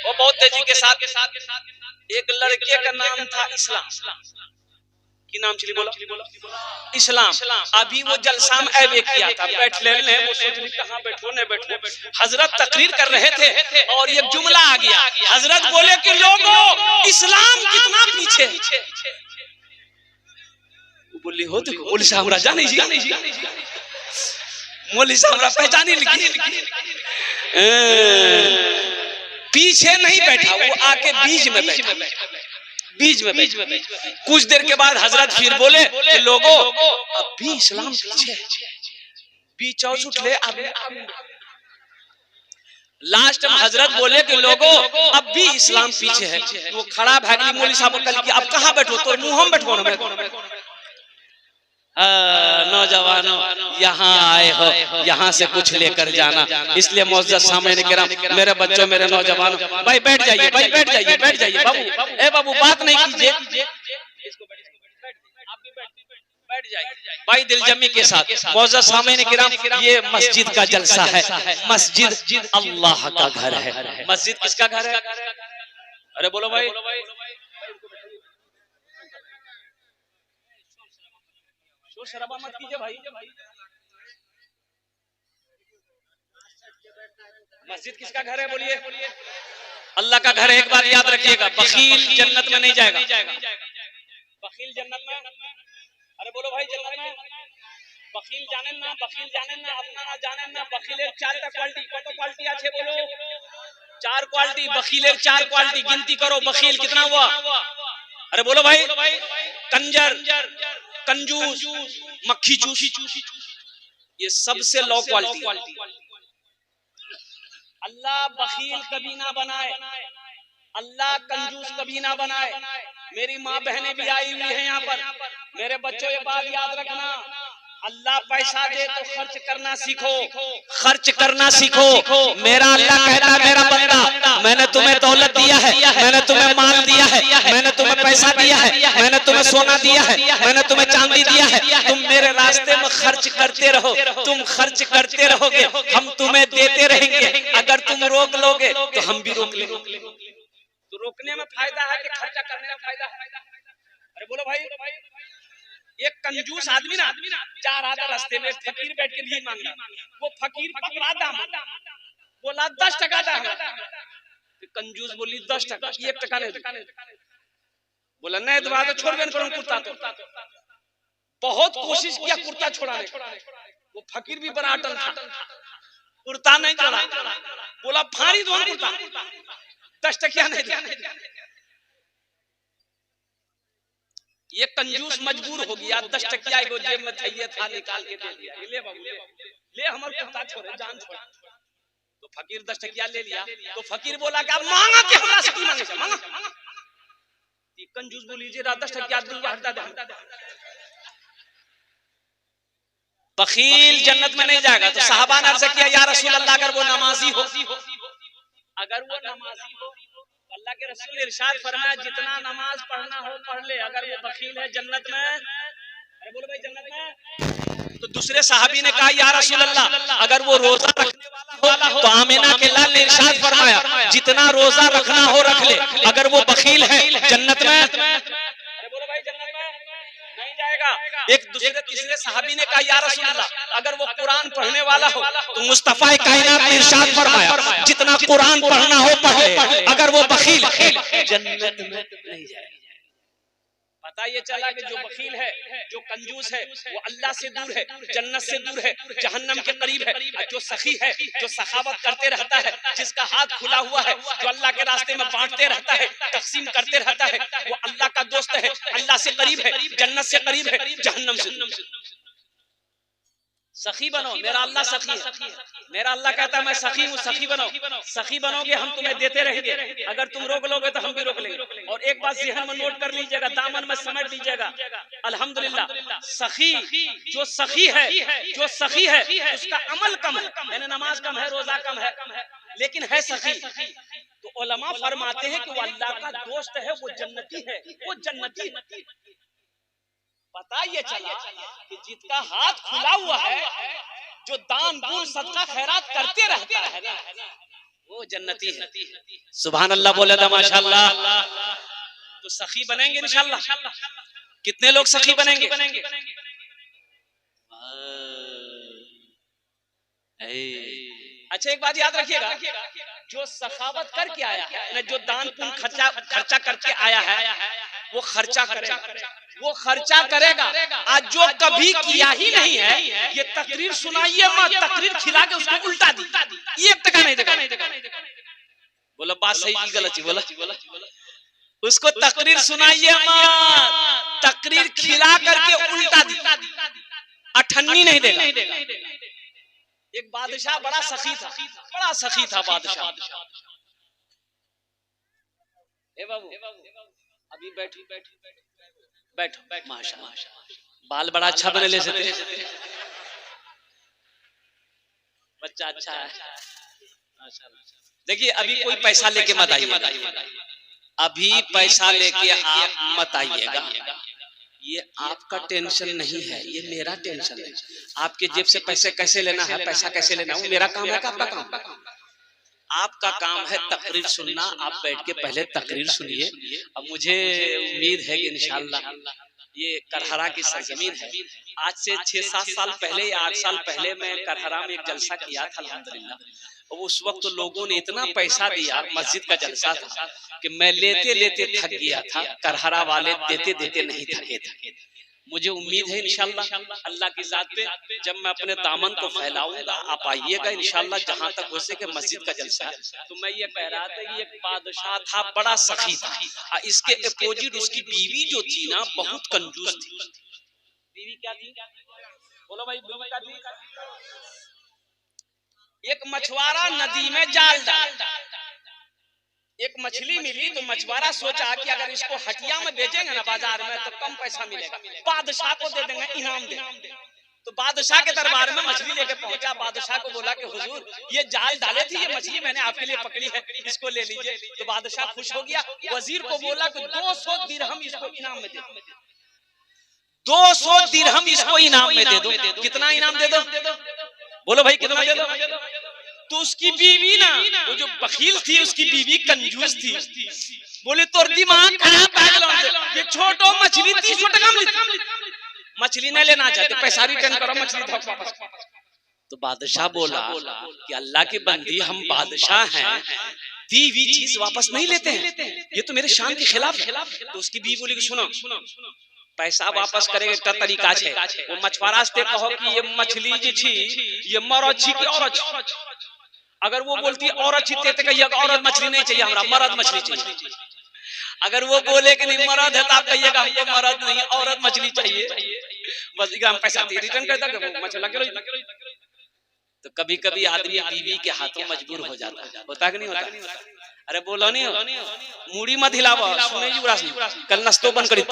वो बहुत तेजी के साथ एक लड़के का नाम था इस्लाम। की नाम चली बोला इस्लाम। अभी वो जलसा में ऐबे किया था, बैठ लेने वो सोच रही कहाँ बैठो न बैठो। हजरत तकरीर कर रहे थे और ये जुमला आ गया। हजरत बोले कि लोगों इस्लाम कितना पीछे। बोली हो देखो मौलवी साहब जाने जी, मौलवी साहब पहचाने लगी। पीछे नहीं बैठा, वो आके बीच में बैठा, बीच में बैठा। कुछ देर के बाद हजरत फिर बोले कि लोगों अब भी इस्लाम पीछे। बीच और उठले अब लास्ट में हजरत बोले कि लोगों अब भी इस्लाम पीछे है। वो खड़ा भागी मौलवी साहब कल की अब कहाँ बैठो, तो मुंह में बैठो ना। नौजवानों यहाँ आए हो, यहाँ से कुछ लेकर जाना। इसलिए मौजूद सामने किराम, मेरे बच्चों मेरे नौजवानों, भाई बैठ जाइए, भाई बैठ जाइए, बैठ जाइए। बाबू ए बाबू बात नहीं कीजिए, बैठ जाइए भाई दिलजमी के साथ। मौजूद सामने किराम, ये मस्जिद का जलसा है। मस्जिद अल्लाह का घर है। मस्जिद किसका घर है? अरे बोलो भाई, शराबा मत कीजिए भाई। मस्जिद किसका घर है? बोलिए। अल्लाह का घर है। एक बार याद रखिएगा, बखील जन्नत में नहीं जाएगा। बखील जन्नत में, अरे बोलो भाई जन्नत में बखील जाने ना, बखील जाने ना, अपना ना जाने ना। बखीलेर चारटा क्वालिटी, कत क्वालिटी আছে बोलो? 4 क्वालिटी। बखीलेर 4 क्वालिटी गिनती करो। बखील कितना हुआ? अरे बोलो भाई। कंजर, कंजूस, मक्खी चूस, ये सबसे लो क्वालिटी। अल्लाह बखील कभी ना बनाए, अल्लाह कंजूस कभी ना बनाए। मेरी माँ बहनें भी आई हुई हैं यहाँ पर। मेरे बच्चों ये बात याद रखना, अल्लाह पैसा दे तो खर्च करना सीखो, खर्च करना सीखो। मेरा अल्लाह कहता है मेरा बंदा, मैंने तुम्हें दौलत दिया है, मैंने तुम्हें माल दिया है, मैंने तुम्हें पैसा दिया है, मैंने तुम्हें सोना दिया है, मैंने तुम्हें चांदी दिया है। तुम मेरे रास्ते में खर्च करते रहो, तुम खर्च करते रहोगे, हम तुम्हें देते रहेंगे। अगर तुम रोक लोगे तो हम भी रोक लेंगे। तो रोकने में फायदा है कि खर्चा करने में फायदा है? अरे बोलो भाई। एक कंजूस आदमी ना जा रहा था रास्ते में, फकीर बैठ के भीख मांग रहा। वो फकीर पकड़ा दाम, बोला 10 टका दाम। कंजूस बोली 10 टका, 1 टका नहीं। बोला नहीं तो बात छोड़ देना करूं कुर्ता। तो बहुत कोशिश किया कुर्ता छोड़ाने, वो फकीर भी बड़ा अटल था, कुर्ता नहीं छोड़ा। बोला फाड़ी दो कुर्ता, 10 टकिया नहीं। ये कंजूस मजबूर हो गया, 10 टकिया एगो जेब में थैये था निकाल के दे दिया। ले बाबू ले हमार कुत्ता छोड़े, जान छोड़। तो फकीर 10 टकिया ले लिया। तो फकीर बोला कि अब मांगा के हमरा से की मांगे से मांगा। ये कंजूस बोली जे 10 टकिया दूंगा हटा दे। बखील जन्नत में नहीं जाएगा। तो साहबा ने अर्ज किया या रसूल अल्लाह, अगर वो नमाजी हो, अगर वो नमाजी हो, अल्लाह के रसूल इरशाद फरमाया जितना नमाज पढ़ना हो पढ़ ले, अगर वो बखील है जन्नत में। अरे बोलो भाई जन्नत में। तो दूसरे साहबी ने कहा या रसूल अल्लाह, अगर वो रोजा रखने वाला हो तो आमिना के लाल ने इरशाद फरमाया जितना रोजा रखना हो रख ले, अगर वो बखील है जन्नत में। अरे बोलो भाई जन्नत में नहीं जाएगा। एक दूसरे तीसरे साहबी ने कहा या रसूल अल्लाह, अगर वो कुरान पढ़ने वाला हो तो मुस्तफा कायनात ने इरशाद फरमाया जितना कुरान पढ़ना हो पढ़ ले, अगर वो बखील है जन्नत में नहीं जाएगा। पता ये चला कि जो बखील है, जो कंजूस है, वो अल्लाह से दूर है, जन्नत से दूर है, जहन्नम के करीब है। जो सखी है, जो सखावत करते रहता है, जिसका हाथ खुला हुआ है, जो अल्लाह के रास्ते में बांटते रहता है, तकसीम करते रहता है, वो अल्लाह का दोस्त है, अल्लाह से करीब है, जन्नत से करीब है, जहन्नम से दूर। सखी बनो, मेरा अल्लाह सखी है। मेरा अल्लाह कहता है मैं सखी हूँ, सखी बनो। सखी बनोगे हम तुम्हें देते रहेंगे, अगर तुम रोक लोगे तो हम भी रोक लेंगे। और एक बात ज़हन में नोट कर लीजिएगा, दामन में समझ लीजिएगा। अल्हम्दुलिल्लाह सखी, जो सखी है, जो सखी है उसका अमल कम है, यानी नमाज कम है, रोजा कम है, लेकिन है सखी। तो उलमा फरमाते हैं कि वो अल्लाह का दोस्त है, वो जन्नती है, वो जन्नती। पता ये चला कि जिसका हाथ खुला हुआ है, जो दान गुण सदका खैरात करते रहता है ना, वो जन्नती है। सुभान अल्लाह बोले था माशाअल्लाह। तो सखी बनेंगे इंशाअल्लाह। कितने लोग सखी बनेंगे? अच्छा एक बात याद रखिएगा, जो सखावत करके आया है, जो दान पुण्य खर्चा करके आया है, वो खर्चा करेगा, वो खर्चा करेगा। आज जो कभी किया ही नहीं है, ये तकरीर सुनाइए मत, तकरीर खिला के उसको उल्टा दी, 1 टका नहीं देगा। बोला बात सही की गलत? बोला उसको तकरीर सुनाइए मत, तकरीर खिला करके उल्टा दी, अठन्नी नहीं देगा। एक बादशाह बड़ा सखी था, बड़ा सखी था बादशाह। ए बाबू अभी बैठो माशाअल्लाह, बाल बड़ा अच्छा बने ले सकते, बच्चा अच्छा है माशाअल्लाह। देखिए अभी कोई पैसा लेके मत आइएगा, अभी पैसा लेके आप मत आइएगा, ये आपका टेंशन नहीं है, ये मेरा टेंशन है। आपके जेब से पैसे कैसे लेना है, पैसा कैसे लेना है, वो मेरा काम है कि आपका काम? आपका काम है तकरीर सुनना। आप बैठ के पहले तकरीर सुनिए। अब मुझे उम्मीद है कि इंशाअल्लाह ये करहरा की सरजमीन है। आज से 6-7 साल पहले या 8 साल पहले मैं करहरा में एक जलसा किया था अल्हम्दुलिल्लाह। उस वक्त तो लोगों ने इतना पैसा दिया, मस्जिद का जलसा था कि मैं लेते लेते थक गया था, करहरा वाले देते देते नहीं थके थे। मुझे उम्मीद है इंशाअल्लाह अल्लाह की जात पे जब मैं अपने दामन को फैलाऊंगा, आप आइएगा इंशाअल्लाह, जहां तक हो सके मस्जिद का जलसा है। तो मैं ये कह रहा था कि एक बादशाह था, बड़ा सखी था, इसके अपोजिट उसकी बीवी जो थी ना, बहुत कंजूस थी। बीवी क्या थी? बोलो भाई, बीवी क्या थी? एक मछुआरा नदी में जाल डाला, एक मछली मिली तो मछुआरा सोचा कि अगर इसको हटिया में बेचेंगे ना बाजार में तो कम पैसा मिलेगा, बादशाह को दे देंगे, इनाम दे। तो बादशाह के दरबार में मछली लेके पहुंचा, बादशाह को बोला कि हुजूर ये जाल डाले थी, ये मछली मैंने आपके लिए पकड़ी है, इसको ले लीजिए। तो बादशाह खुश हो गया, वजीर को बोला कि 200 दिरहम इसको इनाम में दे दो, 200 दिरहम इसको इनाम में दे दो। कितना इनाम दे दो? बोलो भाई कितना दे दो? तो उसकी बीवी ना, वो जो बखील थी उसकी बीवी कंजूस थी, बोले तोर दिमाग खराब है, ये छोटो मछली 300 टका में मछली नहीं लेना चाहते, पैसा रिटर्न करो, मछली दो वापस। तो बादशाह बोला कि अल्लाह के बंदी, हम बादशाह हैं, दी हुई चीज वापस नहीं लेते हैं, ये तो मेरे शान के खिलाफ है। तो उसकी बीवी बोली कि सुनो, पैसा वापस करेगा का तरीका है, वो मछुआरा से कहो कि ये मछली जी छी, ये मरद छी कि औरत छी। अगर वो बोलती औरत छी तो कहिएगा औरत मछली नहीं चाहिए, हमरा मर्द मछली चाहिए। अगर वो बोले कि नहीं मर्द है तो आप कहिएगा हमको मर्द नहीं औरत मछली चाहिए, बस हम पैसा रिटर्न कर देंगे, मछली लगे। तो कभी कभी आदमी बीवी के हाथों मजबूर हो जाता है, होता कि नहीं होता? अरे बोलो नहीं, मूड़ी मत हिलावा, सुने जी कल नस्तो बंद करी।